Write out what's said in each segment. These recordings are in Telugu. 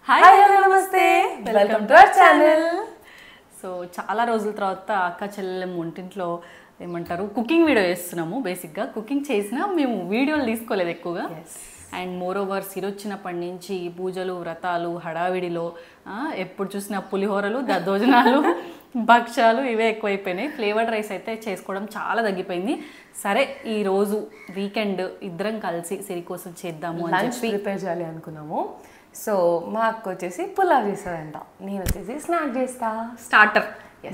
హాయ్ హలో నమస్తే, welcome to our channel. So చాలా రోజుల తర్వాత అక్క చెల్లెం వంటింట్లో ఏమంటారు కుకింగ్ వీడియో చేస్తున్నాము. బేసిక్గా కుకింగ్ చేసినా మేము వీడియోలు తీసుకోలేదు ఎక్కువగా. అండ్ మోర్ ఓవర్ సిరొచ్చినప్పటి నుంచి పూజలు వ్రతాలు హడావిడిలో ఎప్పుడు చూసినా పులిహోరలు దద్దోజనాలు భక్ష్యాలు ఇవే ఎక్కువైపోయినాయి. ఫ్లేవర్డ్ రైస్ అయితే చేసుకోవడం చాలా తగ్గిపోయింది. సరే ఈరోజు వీకెండ్ ఇద్దరం కలిసి సిరి కోసం చేద్దాము అని చెప్పి ప్రిపేర్ చేయాలి అనుకున్నాము. సో మా అక్క వచ్చేసి పులావ్ చేస్తుందంట, నేను వచ్చేసి స్నాక్ చేస్తా. స్టార్టర్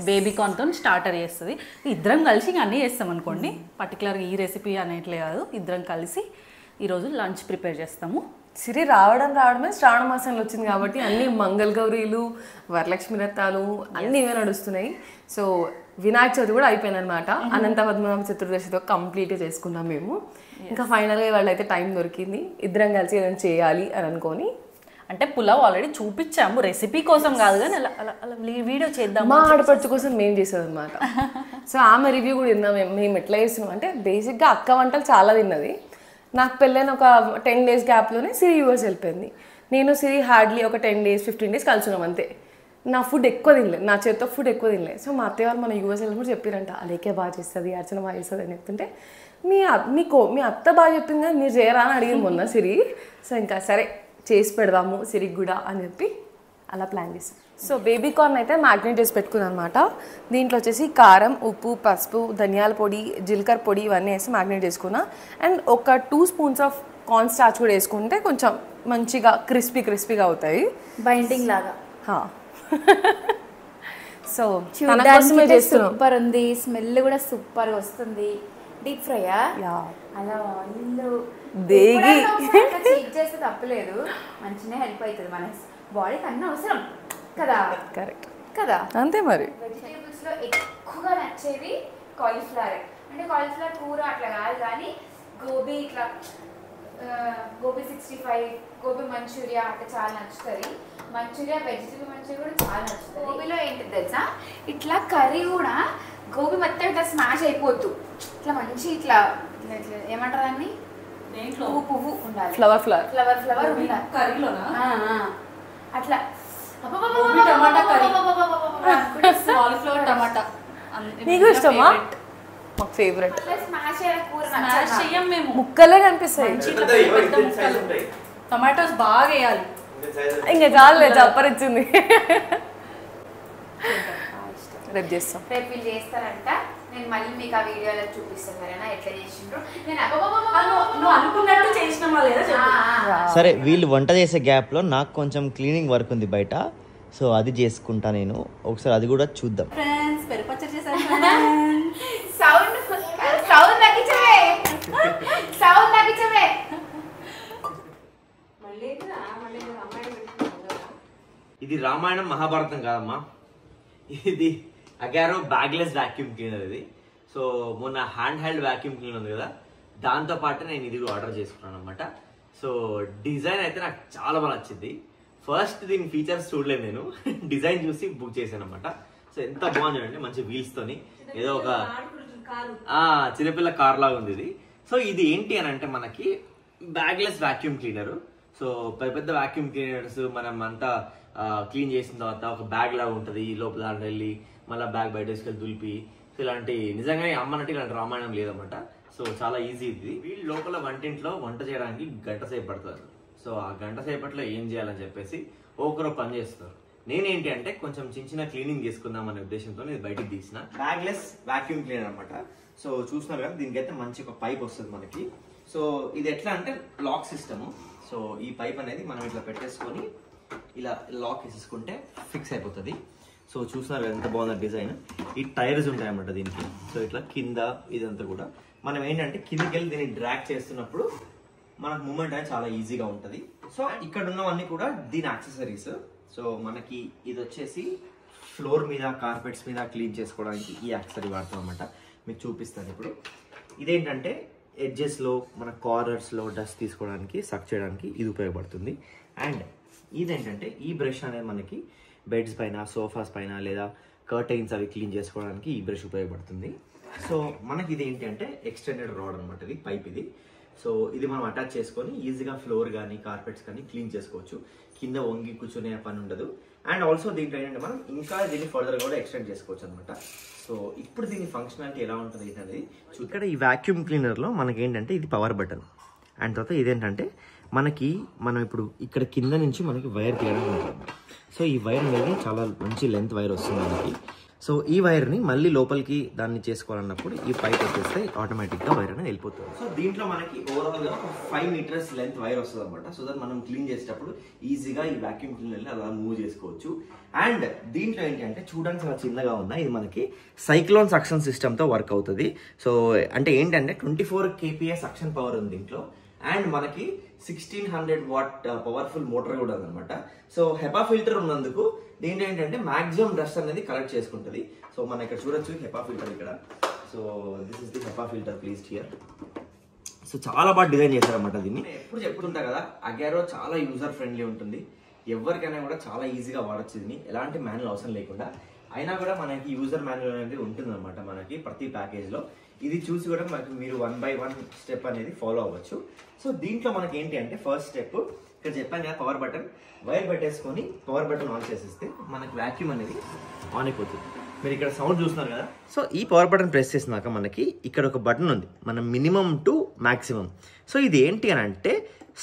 బేబీకార్న్తో స్టార్టర్ చేస్తుంది. ఇద్దరం కలిసి ఇంకా అన్నీ చేస్తాం అనుకోండి. పర్టికులర్గా ఈ రెసిపీ అనేట్లే కాదు, ఇద్దరం కలిసి ఈరోజు లంచ్ ప్రిపేర్ చేస్తాము. సిరి రావడమే శ్రావణ మాసంలో వచ్చింది కాబట్టి అన్ని మంగళ గౌరీలు వరలక్ష్మి వ్రతాలు అన్నీ ఇవే నడుస్తున్నాయి. సో వినాయక చవితి కూడా అయిపోయింది అనమాట. అనంత పద్మనాభ చతుర్దశితో కంప్లీట్గా చేసుకున్నాం మేము. ఇంకా ఫైనల్గా వాళ్ళైతే టైం దొరికింది, ఇద్దరం కలిసి ఏదైనా చేయాలి అని అనుకొని. అంటే పులావ్ ఆల్రెడీ చూపించాము, రెసిపీ కోసం కాదు కానీ అలా అలా అలా వీడియో చేద్దాం. మా ఆడపడుచు కోసం మేము చేసేది అనమాట. సో ఆమె రివ్యూ కూడా విన్నాం. మేము ఎట్లా చేస్తున్నాం అంటే బేసిక్గా అక్క వంటలు చాలా తిన్నది. నాకు పెళ్ళైన ఒక 10 days గ్యాప్లోనే సిరి యూఎస్ వెళ్ళిపోయింది. నేను సిరి హార్డ్లీ ఒక 10 days 15 days కలుసున్నాం అంతే. నా ఫుడ్ ఎక్కువ తినలేదు, నా చేతితో ఫుడ్ ఎక్కువ తినలేదు. సో మా అత్తయ్య వాళ్ళు మన యూఎస్ వెళ్ళినప్పుడు చెప్పారంట, అలేకే బాగా చేస్తుంది, అర్చన బాగా చేస్తుంది అని చెప్తుంటే మీ అత్త బాగా చెప్పింది కానీ మీరు చేయరా అని అడిగింది మొన్న సిరి. సో ఇంకా సరే చేసి పెడదాము సిరికి కూడా అని చెప్పి అలా ప్లాన్ చేసాం. సో బేబీకార్న్ అయితే మ్యాగ్నేట్ చేసి పెట్టుకుంది అనమాట. దీంట్లో వచ్చేసి కారం, ఉప్పు, పసుపు, ధనియాల పొడి, జీలకర్ర పొడి ఇవన్నీ వేసి మ్యాగ్నేట్ చేసుకున్నా. అండ్ ఒక 2 spoons ఆఫ్ కార్న్ స్టార్చ్ కూడా వేసుకుంటే కొంచెం మంచిగా క్రిస్పీగా అవుతాయి, బైండింగ్ లాగా. సో సూపర్ ఉంది, స్మెల్ కూడా సూపర్ వస్తుంది. డీప్ ఫ్రైయా అలా ఆయిల్ దేగి చెక్ చేస్తే తప్పలేదు, మంచిగా హెల్ప్ అవుతుంది మన బాడీకి అన్నీ అవసరం కదా. కరెక్ట్ కదా, అంతే మరి. వెజిటేబుల్స్ లో ఎక్కువగా నచ్చేది కాలీఫ్లవర్. అంటే కాలీఫ్లవర్ కూర అట్లా కాదు కానీ గోబీ ఇట్లా గోబీ 65, గోబీ మంచూరియా అట్లా చాలా నచ్చుతుంది. మంచూరియా వెజిటేబుల్ మంచూరియా కూడా చాలా నచ్చుతుంది. గోబీలో ఏంటి తెలుసా, ఇట్లా కర్రీ కూడా గోబీ మొత్తం ఇట్లా స్మాష్ అయిపోద్దు, ఇట్లా మంచి ఇట్లా ఏమంటారు దాన్ని, పువ్వు ఉండాలి, ఫ్లవర్ ఉండాలి కర్రీలోనా అట్లా. టమాటా కర్రీ, కాలీఫ్లవర్ టమాటా నీకు ఇష్టమా? మాకు ఫేవరెట్. స్మాష్ చెయ్యం మేము, ముక్కలే కనిపిస్తాయి. టమాటోస్ బాగా వేయాలి. ఇంకా చాలు చప్పరిచ్చింది. రేపు చేస్తాం, రేపు వీళ్ళు చేస్తారంట. నేను మళ్ళీ మీకు ఆ వీడియోలో చూపిస్తాను సరేనా, ఎట్లా చేసిండ్రు. నువ్వు అనుకున్నట్టు చేసినామా లేదా? సరే, వీళ్ళు వంట చేసే గ్యాప్లో నాకు కొంచెం క్లీనింగ్ వర్క్ ఉంది బయట, సో అది చేసుకుంటా నేను. ఒకసారి అది కూడా చూద్దాం. ఫ్రెండ్స్ పెరుగు పచ్చడి చేశాను. సౌండ్ తగ్గించవే. ఇది రామాయణం మహాభారతం కాదమ్మా, ఇది అగారో బ్యాగ్లెస్ వాక్యూమ్ క్లీనర్. ఇది సో మొన్న హ్యాండ్ హెల్డ్ వాక్యూమ్ క్లీనర్ ఉంది కదా, దాంతో పాటు నేను ఇది కూడా ఆర్డర్ చేసుకున్నాను అనమాట. సో డిజైన్ అయితే నాకు చాలా బాగా నచ్చింది. ఫస్ట్ దీని ఫీచర్స్ చూడలేదు నేను, డిజైన్ చూసి బుక్ చేశాను అనమాట. సో ఎంత బాగుంది చూడండి, మంచి వీల్స్ తోని, ఏదో ఒక చిన్నపిల్ల కార్ లాగా ఉంది ఇది. సో ఇది ఏంటి అని అంటే మనకి బ్యాగ్లెస్ వాక్యూమ్ క్లీనర్. సో పెద్ద వాక్యూమ్ క్లీనర్స్ మనం అంతా క్లీన్ చేసిన తర్వాత ఒక బ్యాగ్ లాగా ఉంటుంది, లోపల దాంట్లో వెళ్ళి మళ్ళీ బ్యాగ్ బయట తీసుకెళ్ళి దులిపి. సో ఇలాంటి నిజంగానే అమ్మనంటే ఇలాంటి రామాయణం లేదన్నమాట. సో చాలా ఈజీ ఇది. వీళ్ళు లోపల వంటింట్లో వంట చేయడానికి గంట సేపు పడుతుంది. సో ఆ గంట సేపట్లో ఏం చేయాలని చెప్పేసి ఒకరో పని చేస్తారు. నేనేంటి అంటే కొంచెం చిన్న క్లీనింగ్ చేసుకుందాం అనే ఉద్దేశంతో ఇది బయటికి తీసిన బ్యాగ్లెస్ వాక్యూమ్ క్లీనర్ అనమాట. సో చూస్తున్నారు కదా, దీనికైతే మంచి ఒక పైప్ వస్తుంది మనకి. సో ఇది ఎట్లా అంటే లాక్ సిస్టమ్. సో ఈ పైప్ అనేది మనం ఇట్లా పెట్టేసుకొని ఇలా లాక్ వేసేసుకుంటే ఫిక్స్ అయిపోతుంది. సో చూస్తున్నారు ఎంత బాగుంది డిజైన్. ఈ టైర్స్ ఉంటాయన్నమాట దీనికి. సో ఇట్లా కింద ఇదంతా కూడా మనం ఏంటంటే కిందకి వెళ్ళి దీన్ని డ్రాగ్ చేస్తున్నప్పుడు మనకు మూమెంట్ అనేది చాలా ఈజీగా ఉంటుంది. సో ఇక్కడ ఉన్నవన్నీ కూడా దీని యాక్సెసరీస్. సో మనకి ఇది వచ్చేసి ఫ్లోర్ మీద కార్పెట్స్ మీద క్లీన్ చేసుకోవడానికి ఈ యాక్సెసరీ వాడతాం అనమాట. మీకు చూపిస్తాను ఇప్పుడు. ఇదేంటంటే ఎడ్జెస్లో మన కార్నర్స్లో డస్ట్ తీసుకోవడానికి, సక్ చేయడానికి ఇది ఉపయోగపడుతుంది. అండ్ ఇదేంటంటే ఈ బ్రష్ అనేది మనకి బెడ్స్ పైన, సోఫాస్ పైన లేదా కర్టైన్స్ అవి క్లీన్ చేసుకోవడానికి ఈ బ్రష్ ఉపయోగపడుతుంది. సో మనకి ఇది ఏంటి అంటే ఎక్స్టెండెడ్ రాడ్ అనమాట, ఇది పైప్. ఇది సో ఇది మనం అటాచ్ చేసుకొని ఈజీగా ఫ్లోర్ కానీ కార్పెట్స్ కానీ క్లీన్ చేసుకోవచ్చు. కింద వంగి కూర్చునే పని ఉండదు. అండ్ ఆల్సో దీంట్లో ఏంటంటే మనం ఇంకా దీన్ని ఫర్దర్ కూడా ఎక్స్టెండ్ చేసుకోవచ్చు అనమాట. సో ఇప్పుడు దీని ఫంక్షనాలిటీ ఎలా ఉంటుంది అనేది ఇక్కడ ఈ వాక్యూమ్ క్లీనర్లో మనకి ఏంటంటే ఇది పవర్ బటన్. అండ్ తర్వాత ఇదేంటంటే మనం ఇప్పుడు ఇక్కడ కింద నుంచి మనకి వైర్ తీయడం ఉంటుంది. సో ఈ వైర్ అనేది చాలా మంచి లెంత్ వైర్ వస్తుంది మనకి. సో ఈ వైర్ని మళ్ళీ లోపలికి దాన్ని చేసుకోవాలన్నప్పుడు ఈ పైప్ వచ్చేస్తే ఆటోమేటిక్గా వైర్ అనేది వెళ్ళిపోతుంది. సో దీంట్లో మనకి ఓవరాల్గా 5 meters లెంత్ వైర్ వస్తుంది అనమాట. సో దట్ మనం క్లీన్ చేసేటప్పుడు ఈజీగా ఈ వాక్యూమ్ క్లీనర్ని అలా మూవ్ చేసుకోవచ్చు. అండ్ దీంట్లో ఏంటి అంటే చూడడానికి చాలా చిన్నగా ఉన్నా ఇది మనకి సైక్లోన్ సక్షన్ సిస్టమ్తో వర్క్ అవుతుంది. సో అంటే ఏంటంటే 24 kPa సక్షన్ పవర్ ఉంది దీంట్లో. అండ్ మనకి 1600 watt పవర్ఫుల్ మోటార్ కూడా ఉందన్నమాట. సో హెపా ఫిల్టర్ ఉన్నందుకు దీంట్లో ఏంటంటే మాక్సిమం డస్ట్ అనేది కలెక్ట్ చేసుకుంటుంది. సో మనం ఇక్కడ చూడొచ్చు హెపా ఫిల్టర్ ఇక్కడ. So this is the HEPA filter placed here. So చాలా బాగా డిజైన్ చేశారన్నమాట దీన్ని. ఎప్పుడు చెప్తుంటా కదా, అగారో చాలా యూజర్ ఫ్రెండ్లీ ఉంటుంది. ఎవరికైనా కూడా చాలా ఈజీగా వాడచ్చు దీన్ని, ఎలాంటి మాన్యువల్ అవసరం లేకుండా. అయినా కూడా మనకి యూజర్ మాన్యువల్ అనేది ఉంటుందన్నమాట మనకి ప్రతి ప్యాకేజ్లో. ఇది చూసి కూడా మనకి మీరు 1 by 1 స్టెప్ అనేది ఫాలో అవ్వచ్చు. సో దీంట్లో మనకి ఏంటి అంటే ఫస్ట్ స్టెప్ ఇక్కడ చెప్పాను కదా, పవర్ బటన్ వైర్ పెట్టేసుకొని పవర్ బటన్ ఆన్ చేసేస్తే మనకి వాక్యూమ్ అనేది ఆన్ అయిపోతుంది. మీరు ఇక్కడ సౌండ్ చూస్తున్నారు కదా. సో ఈ పవర్ బటన్ ప్రెస్ చేసినాక మనకి ఇక్కడ ఒక బటన్ ఉంది, మనం మినిమం టు మ్యాక్సిమం. సో ఇది ఏంటి అని అంటే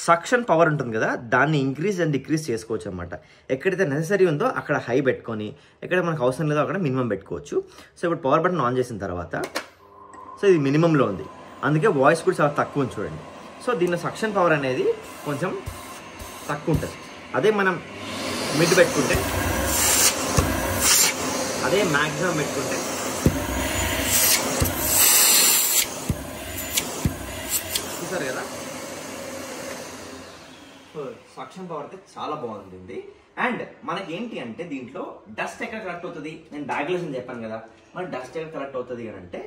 సక్షన్ పవర్ ఉంటుంది కదా, దాన్ని ఇంక్రీజ్ అండ్ డిక్రీజ్ చేసుకోవచ్చు అనమాట. ఎక్కడైతే నెససరీ ఉందో అక్కడ హై పెట్టుకొని, ఎక్కడ మనకు అవసరం లేదో అక్కడ మినిమం పెట్టుకోవచ్చు. సో ఇప్పుడు పవర్ బటన్ ఆన్ చేసిన తర్వాత సో ఇది మినిమంలో ఉంది, అందుకే వాయిస్ కూడా చాలా తక్కువ ఉంది చూడండి. సో దీనిలో సక్షన్ పవర్ అనేది కొంచెం తక్కువ ఉంటుంది. అదే మనం మిడ్ పెట్టుకుంటే, అదే మ్యాక్సిమం పెట్టుకుంటే చూసారు కదా. సో సక్షన్ పవర్ అయితే చాలా బాగుంటుంది. అండ్ మనకి ఏంటి అంటే దీంట్లో డస్ట్ ఎక్కడ కలెక్ట్ అవుతుంది, నేను బ్యాగ్లెస్ అని చెప్పాను కదా, మన డస్ట్ ఎక్కడ కలెక్ట్ అవుతుంది అని అంటే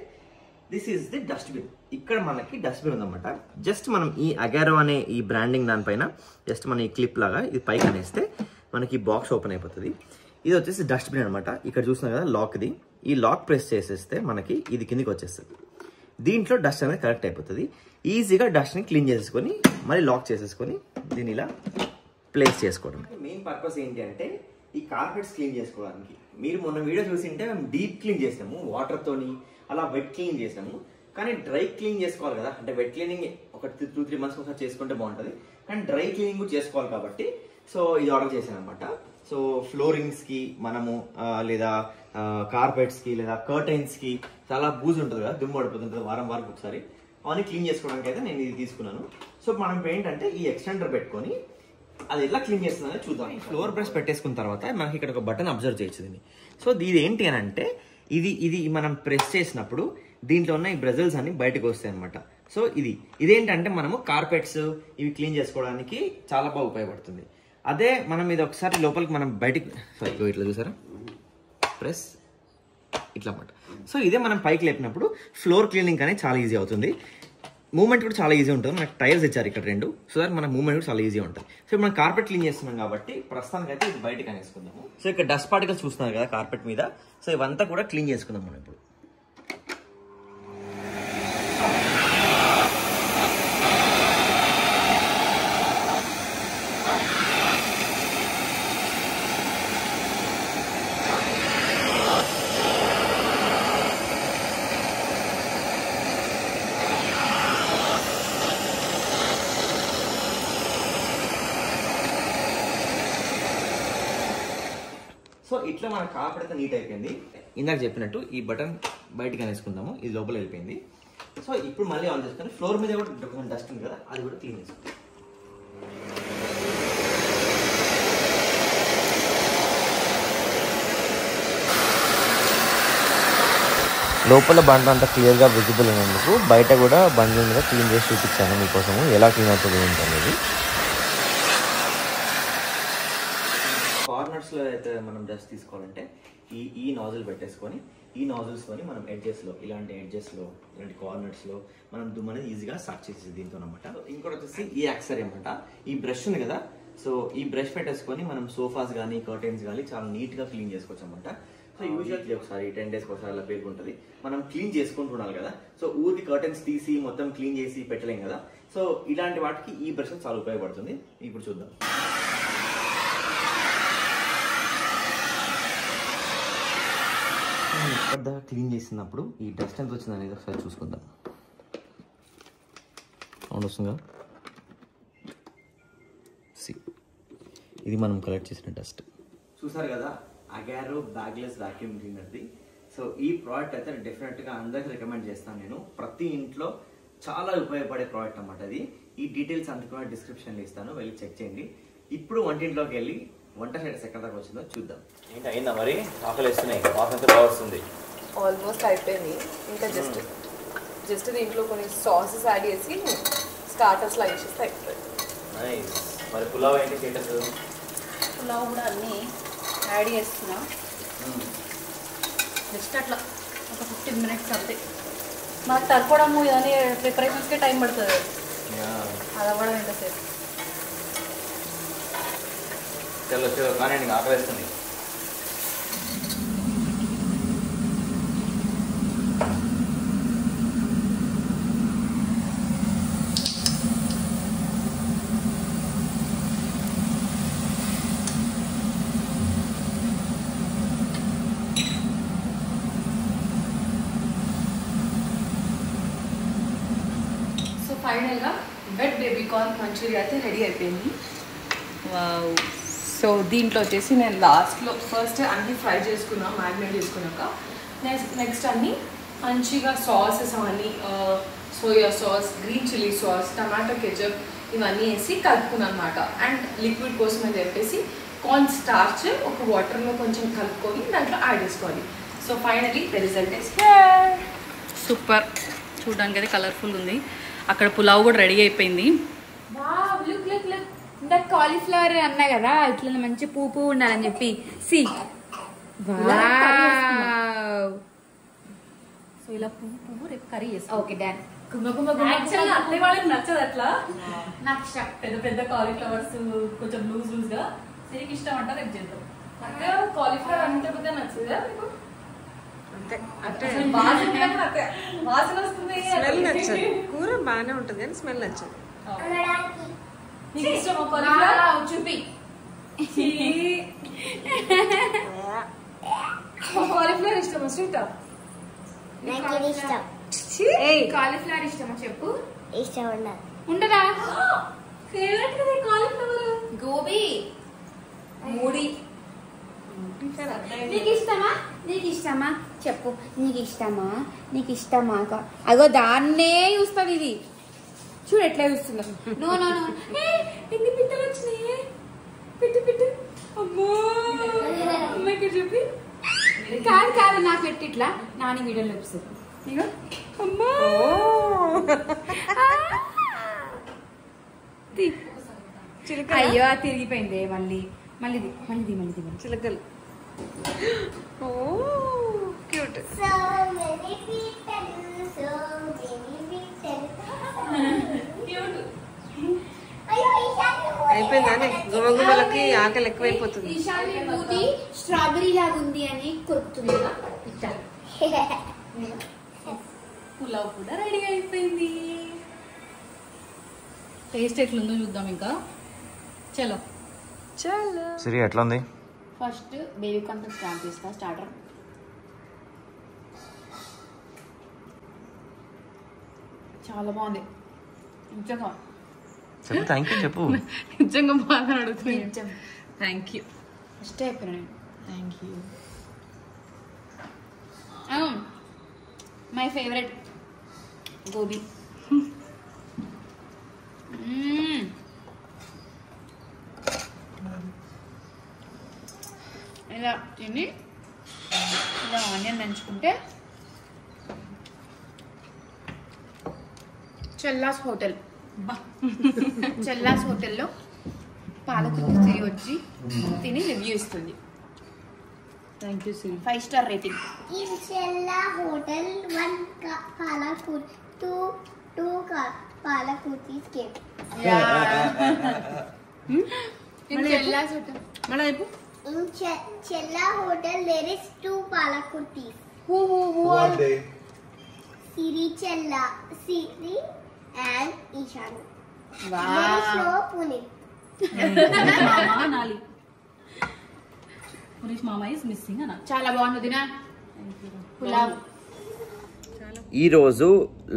దిస్ ఈస్ ది డస్ట్బిన్. ఇక్కడ మనకి డస్ట్బిన్ ఉందన్నమాట. జస్ట్ మనం ఈ అగారో అనే ఈ బ్రాండింగ్ దానిపైన జస్ట్ మన ఈ క్లిప్ లాగా ఇది పైకి అనేస్తే మనకి బాక్స్ ఓపెన్ అయిపోతుంది. ఇది వచ్చేసి డస్ట్బిన్ అనమాట. ఇక్కడ చూస్తున్నాం కదా లాక్ది, ఈ లాక్ ప్రెస్ చేసేస్తే మనకి ఇది కిందికి వచ్చేస్తుంది. దీంట్లో డస్ట్ అనేది కలెక్ట్ అయిపోతుంది. ఈజీగా డస్ట్ని క్లీన్ చేసేసుకొని మళ్ళీ లాక్ చేసేసుకొని దీన్ని ఇలా ప్లేస్ చేసుకోవడం. మెయిన్ పర్పస్ ఏంటి అంటే ఈ కార్పెట్స్ క్లీన్ చేసుకోవడానికి. మీరు మొన్న వీడియో చూసింటే మేము డీప్ క్లీన్ చేసాము వాటర్తోని, అలా వెట్ క్లీన్ చేసాము. కానీ డ్రై క్లీన్ చేసుకోవాలి కదా, అంటే వెట్ క్లీనింగ్ ఒక 2-3 months ఒకసారి చేసుకుంటే బాగుంటుంది, కానీ డ్రై క్లీనింగ్ కూడా చేసుకోవాలి కాబట్టి సో ఇది ఆర్డర్ చేశాను అనమాట. సో ఫ్లోరింగ్స్కి మనము లేదా కార్పెట్స్కి లేదా కర్టైన్స్కి చాలా బూజు ఉంటుంది కదా, దుమ్ము పడిపోతుంటుంది వారం ఒకసారి, అవన్నీ క్లీన్ చేసుకోవడానికి అయితే నేను ఇది తీసుకున్నాను. సో మనం ఏంటంటే ఈ ఎక్స్టెండర్ పెట్టుకొని అది ఎలా క్లీన్ చేస్తుందని చూద్దాం. ఫ్లోర్ బ్రష్ పెట్టేసుకున్న తర్వాత మనకి ఇక్కడ ఒక బటన్ అబ్జర్వ్ చేయొచ్చు దీన్ని. సో ఇది ఏంటి అని అంటే ఇది మనం ప్రెస్ చేసినప్పుడు దీంట్లో ఉన్న ఈ బ్రజల్స్ అన్ని బయటకు వస్తాయి అనమాట. సో ఇదేంటంటే మనము కార్పెట్స్ ఇవి క్లీన్ చేసుకోవడానికి చాలా బాగా ఉపయోగపడుతుంది. అదే మనం ఇది ఒకసారి లోపలికి మనం బయటికి ఇట్లా చూసారా ప్రెస్ ఇట్లా అన్నమాట. సో ఇదే మనం పైకి లేపినప్పుడు ఫ్లోర్ క్లీనింగ్ అనేది చాలా ఈజీ అవుతుంది. మూవ్మెంట్ కూడా చాలా ఈజీ ఉంటుంది. మనకు టైల్స్ ఇచ్చారు ఇక్కడ 2, సో దాని మన మూవ్మెంట్ కూడా చాలా ఈజీ ఉంటుంది. సో మనం కార్పెట్ క్లీన్ చేస్తున్నాం కాబట్టి ప్రస్తుతానికి అయితే ఇది బయటకు అనేసుకుందాము. సో ఇక్కడ డస్ట్ పార్టికల్స్ చూస్తున్నారు కదా కార్పెట్ మీద, సో ఇవంతా కూడా క్లీన్ చేసుకుందాం మనం ఇప్పుడు. సో ఇట్లా మన కార్పెట్ అయితే నీట్ అయిపోయింది. ఇందాక చెప్పినట్టు ఈ బటన్ బయటకు అనేసుకుందాము, ఇది లోపల వెళ్ళిపోయింది. సో ఇప్పుడు మళ్ళీ ఆన్ చేసుకొని ఫ్లోర్ మీద కూడా కొంచెం డస్ట్ ఉంది కదా, అది కూడా క్లీన్ చేసుకుందాం. లోపల బండ అంతా క్లియర్గా విజిబుల్ అయినందుకు బయట కూడా బండ్ల మీద క్లీన్ చేసి చూపించాను మీకోసము ఎలా క్లీన్ అవుతుంది ఏంటనేది. కార్నర్స్లో అయితే మనం డస్ట్ తీసుకోవాలంటే ఈ నాజిల్ పెట్టేసుకొని ఈ నాజిల్స్తోని మనం ఎడ్జెస్లో ఇలాంటి కార్నర్స్లో మనం దుమ్ము అనేది ఈజీగా సర్చ్ చేసేది దీంతో అనమాట. ఇంకోటి వచ్చేసి ఈ యాక్సరీ అనమాట. ఈ బ్రష్ ఉంది కదా, సో ఈ బ్రష్ పెట్టేసుకొని మనం సోఫాస్ కానీ కర్టెన్స్ కానీ చాలా నీట్గా క్లీన్ చేసుకోవచ్చు అనమాట. సో సో యూజువల్లీ ఒకసారి 10 days ఒకసారి అలా పేరుకుంటుంది. మనం క్లీన్ చేసుకుంటూ ఉండాలి కదా. సో ఊరికి కర్టెన్స్ తీసి మొత్తం క్లీన్ చేసి పెట్టలేం కదా. సో ఇలాంటి వాటికి ఈ బ్రష్ చాలా ఉపయోగపడుతుంది. ఇప్పుడు చూద్దాం. పెద్ద క్లీన్ చేసినప్పుడు ఈ డస్ట్ ఎంత వచ్చింది అనేది ఒకసారి చూసుకుందాం. సౌండ్ వస్తుందా? ఇది మనం కలెక్ట్ చేసిన డస్ట్. చూసారు కదా, అగారో బ్యాగ్లెస్ వాక్యూమ్ క్లీనర్ది. సో ఈ ప్రోడక్ట్ అయితే డెఫినెట్గా అందరికి రికమెండ్ చేస్తాను నేను. ప్రతి ఇంట్లో చాలా ఉపయోగపడే ప్రోడక్ట్ అన్నమాట అది. ఈ డీటెయిల్స్ అందుకు డిస్క్రిప్షన్లో ఇస్తాను, వెళ్ళి చెక్ చేయండి. ఇప్పుడు వంటింట్లోకి వెళ్ళి వంట సైడ్స్ ఎక్కడ దాకా వచ్చిందో చూద్దాం. ఏంటి అయిందా మరి? ఆకలి వేస్తున్నాయి, ఆకలి బాగా వస్తుంది. ఆల్మోస్ట్ అయిపోయింది. ఇంకా జస్ట్ దీంట్లో కొన్ని సాసెస్ యాడ్ చేసి స్టార్టర్స్ లైక్ చేస్తే అయిపోతుంది. నైస్. మరి పులావ్ ఏంటి స్టేటస్? పులావ్ కూడా అన్నీ యాడ్ చేస్తున్నా. జస్ట్ అట్లా ఒక 15 minutes అంతే. మనకు తరపడము ఇవన్నీ ప్రిపరేషన్స్కే టైం పడుతుంది. అది అవ్వడం ఎంతసేపు. చలో కానీ నీకు ఆకలి వేస్తుంది. సో ఫైనల్గా వెట్ బేబీ కార్న్ మంచూరియా అయితే రెడీ అయిపోయింది. వావ్. సో దీంట్లో వచ్చేసి నేను లాస్ట్లో ఫస్ట్ అన్నీ ఫ్రై చేసుకున్నా, మ్యారినేట్ చేసుకున్నాక నెక్స్ట్ అన్నీ మంచిగా సాసెస్ అవన్నీ soya sauce, green chilli sauce, tomato ketchup ఇవన్నీ వేసి కలుపుకున్నాను అనమాట. అండ్ లిక్విడ్ కోసం అని చెప్పేసి కార్న్ స్టార్చ్ ఒక వాటర్లో కొంచెం కలుపుకొని దాంట్లో యాడ్ చేసుకోవాలి. So finally the result is here. Super. చూడడానికి అయితే కలర్ఫుల్ ఉంది. అక్కడ పులావ్ కూడా రెడీ అయిపోయింది. Wow, look look look. ఇందాక కాలీఫ్లవర్ అన్నా కదా ఇట్లా మంచి పువ్వు ఉండాలని చెప్పి. C wow. సో ఇలా పువ్వు రేపు కర్రీ చేస్తాం. Okay done. యాక్చువల్గా అట్లే వాళ్ళకి నచ్చదు అట్లా. నాకు ఇష్టం. పెద్ద పెద్ద కాలీఫ్లవర్స్ కొంచెం లూజ్ గా సిరికి ఇష్టం అంట. రేపు చేద్దాం. కాలీఫ్లవర్ అంత పెద్ద నచ్చదా మీకు? వాసన వస్తుంది. స్మెల్ నచ్చదు. కూర బాగానే ఉంటుంది కానీ స్మెల్ నచ్చదు. నీకు ఇష్టమా వావ్, చూపి. కాలీఫ్లవర్ ఇష్టమా స్వీట్? కాలీఫ్లవర్ ఇష్టమా చెప్పు. ఇష్టం ఉండదు. ఉండదా? ఫేవరెట్ కదా కాలీఫ్లవర్. గోబీ. మూడి. నీకు ఇష్టమా? నీకు ఇష్టమా చెప్పు. నీకు ఇష్టమా? నీకు ఇష్టమా? అగో దాన్నే చూస్తుంది ఇది. చూడు ఎట్లా చూస్తుందో. No no no. ఎన్ని పిట్టలు వచ్చినాయి. పెట్టు పెట్టు. అమ్మో అమ్మాయికి చూపి. కాదు కాదు, నాకు పెట్టి ఇట్లా నాని వీడియోలో చూపిస్తుంది. ఇగో అమ్మో. అయ్యో తిరిగిపోయింది. మళ్ళీ మళ్ళీది మళ్ళీది మళ్ళీది మళ్ళీ చిలకలు. ఓ cute. So many people, so many people. అయ్యో అయిపోయిందానే గుమగుమలకి ఆకలి ఎక్కువైపోతుంది. ఈశాన్య మూతి స్ట్రాబెరీ లాగా ఉంది అని కొరుకుతుంది. పులావ్ కూడా రెడీ అయిపోయింది. టేస్ట్ ఎట్లుందో చూద్దాం ఇంకా. చలో చాలా సిరి ఎట్లా ఉంది? ఫస్ట్ బేబీ కార్న్ స్టార్ట్ చేస్తా. స్టార్టర్ చాలా బాగుంది నిజంగా. చెప్పు థ్యాంక్ యూ చెప్పు. నిజంగా బాగా అడుగుతుంది. Thank you. ఫస్ట్ అయిపోయినా నేను. Thank you. My favourite gobi. ఇలా తిని ఇలా ఆనియన్ నంచుకుంటే చెల్లాస్ హోటల్. చెల్లాస్ హోటల్లో పాలకూర వచ్చి తిని రివ్యూ ఇస్తుంది. Thank you Siri. 5 star rating. In Chella Hotel, 1 palakut, 2 palakutis came. Chella's hotel మళ్ళీ చెప్పు. In Chella Hotel, there is 2 Palakurtis. Who are they? Siri Chella, Siri and Ishan. Wow. There is no Punit. మామ నాలి పురీష్ మామ ఇస్ మిస్సింగ్ అన్న. చాలా బాగుంది దినా. పులావ్. ఈరోజు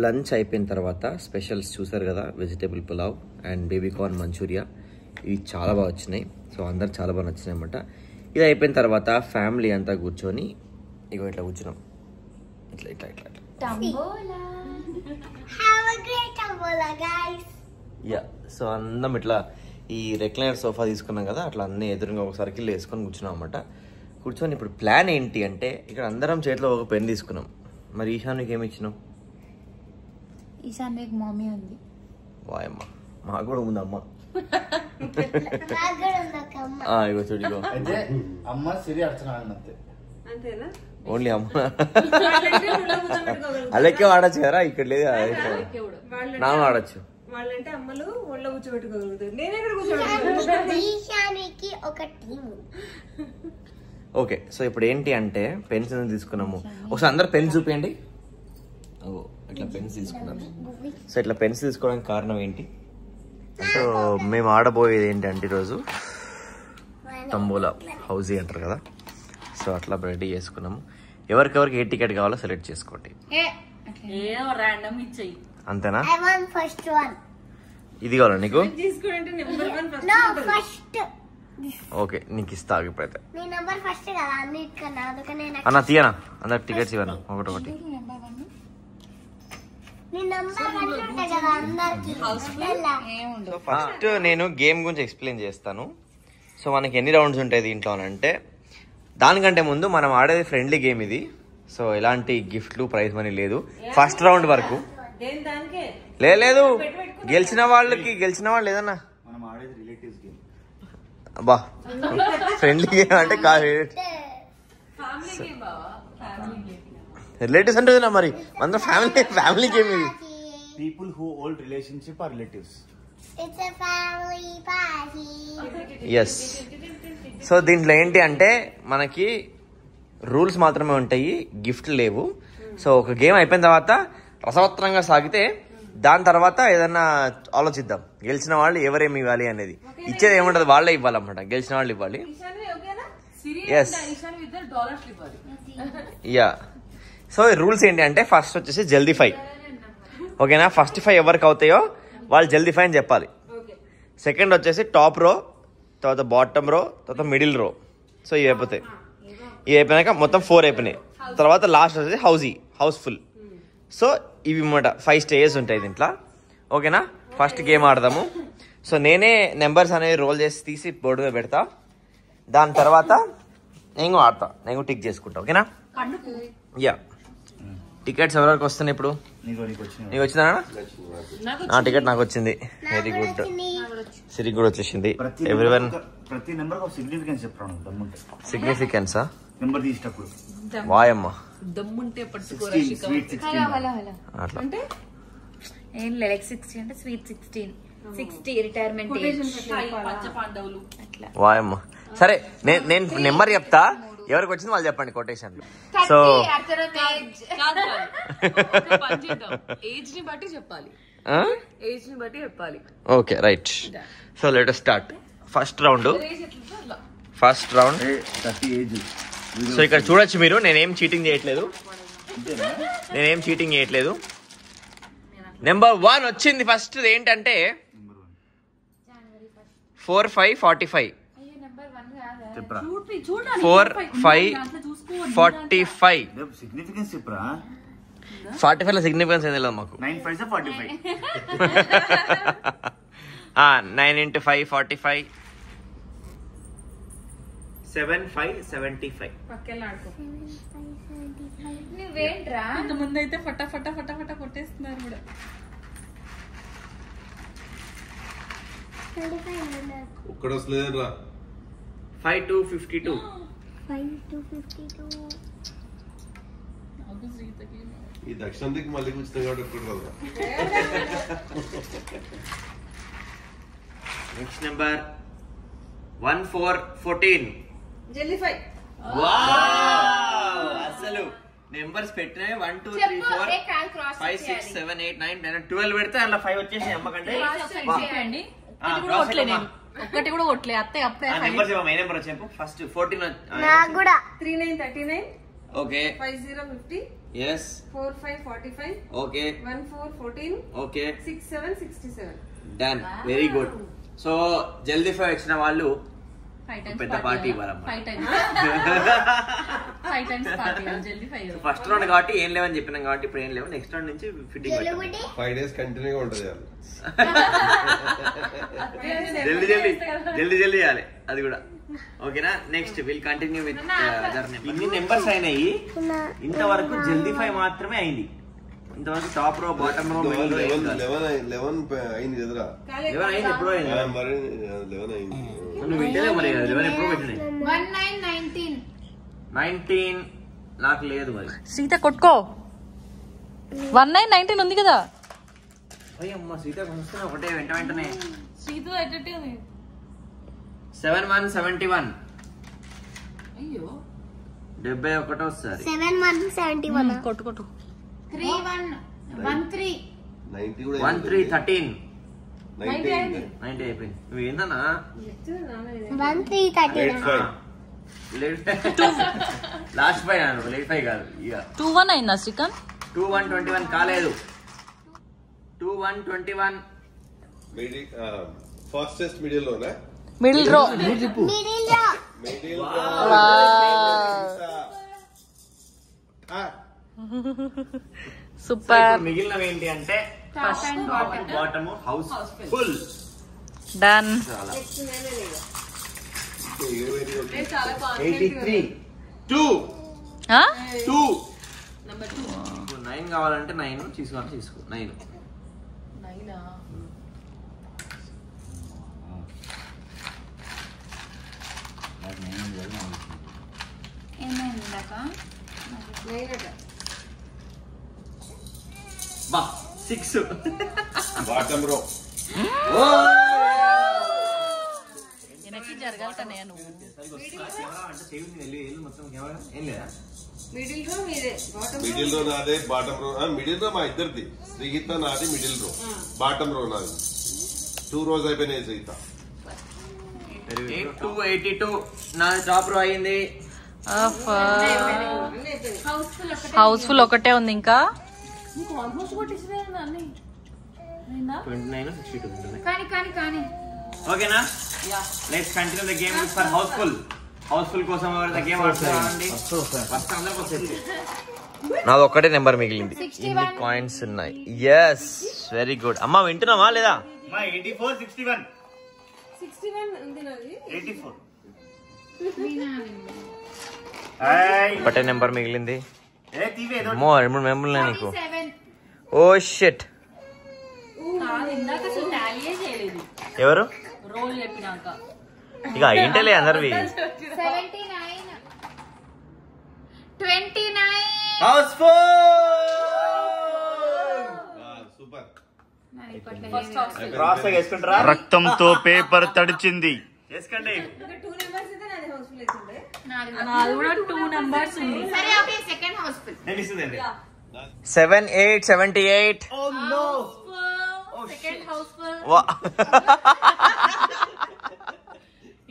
లంచ్ అయిపోయిన తర్వాత స్పెషల్స్ చూసారు కదా, vegetable pulao and baby corn manchurian. ఇవి చాలా బాగా వచ్చినాయి. సో అందరు చాలా బాగా నచ్చినాయి అన్నమాట. ఇది అయిపోయిన తర్వాత ఫ్యామిలీ అంతా కూర్చొని ఇగో ఇట్లా కూర్చున్నాం. ఇట్లా ఇట్లా ఇట్లా ఇట్లా tambola. Have a great Tambola, guys. Yeah. So అందరం ఇట్లా ఈ రెక్లైనర్ సోఫా తీసుకున్నాం కదా, అట్లా అన్నీ ఎదురుగా ఒక సర్కిల్ వేసుకొని కూర్చున్నాం అనమాట. కూర్చొని ఇప్పుడు ప్లాన్ ఏంటి అంటే, ఇక్కడ అందరం చేతిలో ఒక పెన్ తీసుకున్నాం. మరి ఈశాన్యకి ఏమి ఇచ్చినాం? ఈశాన్యకి మమ్మీ ఉంది. వాయమ్మ, మాకు కూడా ఉంది అమ్మ. ఇగో చూడిగో అయితే అమ్మ సిరి అర్చన అంతే. ఓన్లీ అమ్మ. అలాగే వాడచ్చు కదా, ఇక్కడ లేదు. నా వాడచ్చు. వాళ్ళంటే అమ్మలు ఒళ్ళో కూర్చోబెట్టుకోగలుగుతారు. నేను ఎక్కడ కూర్చోబెట్టుకోగలుగుతాను? ఈశాన్యకి ఒక టీము. ఓకే, సో ఇప్పుడు ఏంటి అంటే పెన్స్ తీసుకున్నాము. ఒకసారి అందరు పెన్స్ చూపించండి. ఇట్లా పెన్స్ తీసుకున్నాము. సో ఇట్లా పెన్స్ తీసుకోవడానికి కారణం ఏంటి? సో మేము ఆడబోయేది ఏంటంటే ఈరోజు తంబోలా హౌజీ అంటారు కదా. సో అట్లా రెడీ చేసుకున్నాము. ఎవరికెవరికి ఏ టికెట్ కావాలో సెలెక్ట్ చేసుకోండి. ఏదో ర్యాండమ్ ఇచ్చేయి అంతేనా? I want first one. ఇది కావాలా నీకు? తీసుకోండి number 1 first. No, first. Okay, నీకు ఇస్తా ఇప్పుడైతే. నీ నంబర్ ఫస్ట్ కదా అన్నిటికన్నా, అందుకనే నాకు అన్న తీయనా, అందరు టికెట్స్ ఇవ్వనా ఒకటి. నీ నంబర్ వన్ ఉంటాయి కదా అందరికి. సో ఫస్ట్ నేను గేమ్ గురించి ఎక్స్ప్లెయిన్ చేస్తాను. సో మనకి ఎన్ని రౌండ్స్ ఉంటాయి దీంట్లో అని అంటే, దానికంటే ముందు మనం ఆడేది ఫ్రెండ్లీ గేమ్ ఇది. సో ఎలాంటి గిఫ్ట్లు ప్రైజ్ మనీ లేదు ఫస్ట్ రౌండ్ వరకు. లేదు, గెలిచిన వాళ్ళు ఏదన్నా మనం ఆడేది రిలేటివ్స్ గేమ్. అబ్బా, ఫ్రెండ్లీ గేమ్ అంటే కాదు, రిలేటివ్స్ అంటే మరి మన ఫ్యామిలీ గేమ్ ఇది. People who old relationship are relatives. It's a family party. Yes. So దీంట్లో ఏంటి అంటే మనకి రూల్స్ మాత్రమే ఉంటాయి, గిఫ్ట్లు లేవు. సో ఒక గేమ్ అయిపోయిన తర్వాత రసవత్రంగా సాగితే దాని తర్వాత ఏదన్నా ఆలోచిద్దాం, గెలిచిన వాళ్ళు ఎవరేమి ఇవ్వాలి అనేది. ఇచ్చేది ఏముంటది, వాళ్ళే ఇవ్వాలన్నమాట, గెలిచిన వాళ్ళు ఇవ్వాలి. Yes, yeah. సో రూల్స్ ఏంటి అంటే, ఫస్ట్ వచ్చేసి జల్దీ 5, ఓకేనా? ఫస్ట్ 5 ఎవరికి అవుతాయో వాళ్ళు జల్దీ 5 అని చెప్పాలి. సెకండ్ వచ్చేసి టాప్ రో, తర్వాత బాటమ్ రో, తర్వాత మిడిల్ రో. సో ఇవి అయిపోతాయి. ఇవి అయిపోయినాక మొత్తం 4 అయిపోయినాయి. తర్వాత లాస్ట్ వచ్చేసి హౌస్ఫుల్. సో ఇవి అన్నమాట 5 స్టేజెస్ ఉంటాయి దీంట్లో, ఓకేనా? ఫస్ట్ గేమ్ ఆడదాము. సో నేనే నెంబర్స్ అనేవి రోల్ చేసి తీసి బోర్డు మీద పెడతా. దాని తర్వాత నేను ఆడతా, నేను టిక్ చేసుకుంటా, ఓకేనా? యా. టికెట్స్ ఎవరికి వస్తున్నాయి ఇప్పుడు? నీకు వచ్చిందా? నా టికెట్ నాకు వచ్చింది. Very good. సిరి కూడా వచ్చేసింది. ఎవ్రీవన్ ప్రతి నెంబర్ ఒక సిగ్నిఫికెన్స్ చెప్పాను. దమ్ముంటే సిగ్నిఫికెన్సా? నెంబర్ తీసేటప్పుడు వాయమ్మ దమ్ముంటే పట్టుకోరా. 16 అట్లా అంటే ఏం లేదు, 60 అంటే స్వీట్ 16, 60 రిటైర్మెంట్ ఏజ్ పంచ పాండవులు అట్లా. వాయమ్మ. సరే, నేను నెంబర్ చెప్తా, ఎవరికి వచ్చింది వాళ్ళు చెప్పండి కొటేషన్. సో ఏజ్ ని బట్టి చెప్పాలి, ఏజ్ ని బట్టి చెప్పాలి. Okay, right. So let us start. First round 30 age. So ఇక్కడ చూడొచ్చు మీరు, నేనేం చీటింగ్ చేయట్లేదు. నెంబర్ 1 వచ్చింది. ఫస్ట్ ఏంటంటే 4, 5, 45. 4, 5, 45. సిగ్నిఫికెన్స్ చెప్పరా? 45 లో సిగ్నిఫికెన్స్ ఏం తెలియదు మాకు. 9 5 45. 9 into 5 45. 7, 5, 75. నువ్వేంట్రా కొంతమంది అయితే ఫటా ఫటా ఫటా ఫటా కొట్టేస్తున్నారు కూడా. 5 to 52. 5 to 52. ఈ దక్షిణ దిక్కు మళ్ళీ కూర్చున్నాం కాబట్టి ఎప్పుడు కదా. Next number 1, 4, 14. జెల్లిఫై. అసలు నెంబర్స్ పెట్టినవి 1 2 3 4 5 6 7 8 9 10 12 పెడితే అలా 5 వచ్చేసి అమ్మకంటే ఒక్కటి కూడా కొట్టలే అత్తయ్య అప్పుడే నెంబర్స్ ఏ నెంబర్ చెప్పు ఫస్ట్ 14 నాకు కూడా 3939 okay 5050 yes 4545 okay 1414 okay 6767. Done very good. So జల్దీ ఫై వచ్చిన వాళ్ళు పెద్ద పార్టీ ఫస్ట్ రౌండ్ కాబట్టి ఏం లేవని చెప్పినాం కాబట్టి ఇప్పుడు ఏం లేవు. నెక్స్ట్ రౌండ్ నుంచి ఫిట్టింగ్ 5 days కంటిన్యూగా ఉంటుంది. జల్దీ చేయాలి అది కూడా. ఓకేనా నెక్స్ట్ విల్ కంటిన్యూ విత్ ఇన్ని నెంబర్స్ అయినాయి. ఇంతవరకు జల్దీ ఫై మాత్రమే అయింది. ఇంతవరకు టాప్ రో బాటమ్ రో 11 అయింది కదరా. 11 అయింది ఎప్పుడో అయింది. మరి 11 అయింది. నువ్వు వింటేనే మరి 11 ఎప్పుడో పెట్టినాయి. 19 నాకు లేదు మరి. సీత కొట్టుకో 1919 ఉంది కదా. అమ్మ సీత వస్తున్నా ఒకటే వెంటనే. సీత ఎట్టే ఉంది 7171. అయ్యో 71 వస్తుంది. 7171 కొట్టు 3113 90 కూడా 1313 90 అయింది. 90 అయిపోయింది. నువ్వు ఏందన్నా 1313 లాస్ట్ ఫైవ్ అను లేట్ ఫైవ్ కాదు. ఇక 21 అయిందా శ్రీకాంత్? 2121 కాలేదు. 2121 ఫస్ట్ టెస్ట్ మిడిల్ లోనే మిడిల్ రో సూపర్. మిగిలినవి ఏంటి అంటే బాటమ్ హౌస్ ఫుల్. డన్. 83 2 9 కావాలంటే 9 తీసుకో 9. బా 6 బాటమ్ రో. జరగాలి కన్నయ్య నువ్వు. మిడిల్ రో నాదే బాటమ్ రో. మిడిల్ రో మా ఇద్దరిది. శ్రీగీత నాది మిడిల్ రో. బాటమ్ రో నాది. 2 rows అయిపోయినాయి శ్రీగీత. 82 నాది టాప్ రో అయింది. హౌస్ఫుల్ ఒకటే ఉంది ఇంకా. 29 62 ఉంటుంది. కానీ ఓకేనా let's continue the game for housefull. Housefull కోసం ద గేమ్ ఆడుతున్నామండి. ఫస్ట్ అందరికి వచ్చేది నాది ఒక్కటే నెంబర్ మిగిలింది. ఇన్ని కాయిన్స్ ఉన్నాయి. Yes very good. అమ్మా వింటున్నావా లేదా? 84 61 ఉంది నాది 84. ఒకటే నెంబర్ మిగిలింది. రెండు మెంబర్లు నీకు. Oh shit. ఎవరు రోల్ చెప్పినాక ఇక ఏంటలే అందరివి. 29 రక్తంతో పేపర్ తడిచింది. వేసుకోండి. 2 numbers అయితే నాది హౌస్ఫుల్ అవుతుంది. నాది కూడా 2 numbers ఉంది. సరే ఓకే సెకండ్ హౌస్ఫుల్. నేను ఇస్తుందండి 7878. Oh no. Second housefull. వా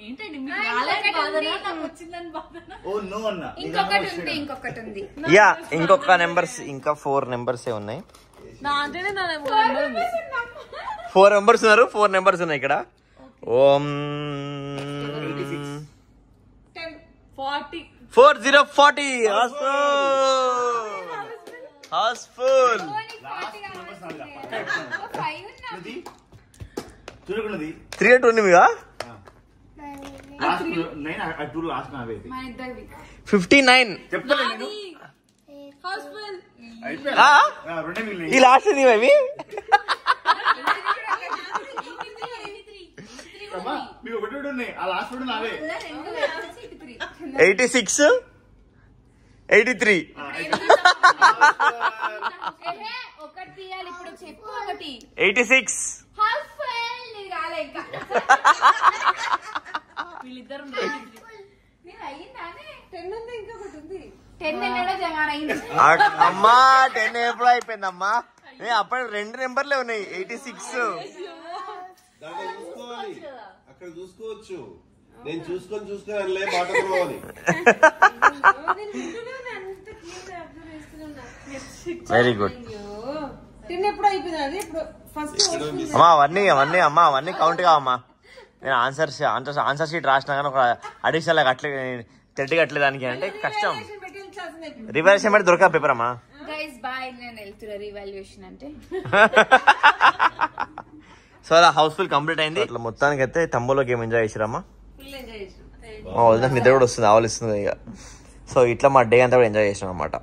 ఏంటండి మీకు రాలేదు బాధనా నాకు వచ్చిందని బాధనా? Oh no అన్న. ఇంకొకటి ఉంది యా ఇంకొక నెంబర్స్ ఇంకా 4 నెంబర్స్ ఉన్నాయి. నాదేనే నా నెంబర్ ఉంది. 4 నెంబర్స్ ఉన్నారు. 4 నెంబర్స్ ఉన్నాయి ఇక్కడ. ఓం 4040 హౌస్ఫుల్. చూడకున్నది 3 ఉంది మీగా. లాస్ట్ 9 2 లాస్ట్ నావే. 59 చెప్తాను నేను. హౌస్ఫుల్. అయిపోయా. రెండే మిగిలినాయి. ఈ లాస్ట్ ఉంది అవి. మీకు ఒకటి ఉన్నాయి. ఆ లాస్ట్ కూడా నావే. 86 83. ఒకటి తీయాలి ఇప్పుడు చెప్పు. ఒకటి 86 హౌస్ఫుల్. ఇది రాలే ఇంకా. వీళ్ళిద్దరు 10 నెలలో జమ అయింది. అమ్మా 10 ఎప్పుడు అయిపోయిందమ్మా? అప్పుడు 2 నెంబర్లే ఉన్నాయి 86. దాంట్లో చూసుకోవాలి, అక్కడ చూసుకోవచ్చు. నేను చూసుకొని అనలే బాటమ్ రో అని. వెరీ గుడ్ ఎప్పుడు అయిపోయింది అది ఇప్పుడు ఫస్ట్ అమ్మా. అవన్నీ కౌంట్ కావమ్మా. నేను ఆన్సర్ షీట్ రాసినా కానీ ఒక అడిషనల్ అట్లే 30 కట్టలేదానికి అంటే కష్టం. రివర్స్ ఏమంటే దొరక పేపర్ అమ్మా. గైస్ బాయ్, నేను వెళ్తున్నా రివాల్యుయేషన్ అంటే. సో అలా హౌస్ఫుల్ కంప్లీట్ అయింది. అట్లా మొత్తానికి అయితే తమ్ములో గేమ్ ఎంజాయ్ చేసిరమ్మా. నిద్ర కూడా వస్తుంది, ఆవలిస్తుంది ఇక. సో ఇట్లా మా డే అంతా కూడా ఎంజాయ్ చేసినాం అనమాట.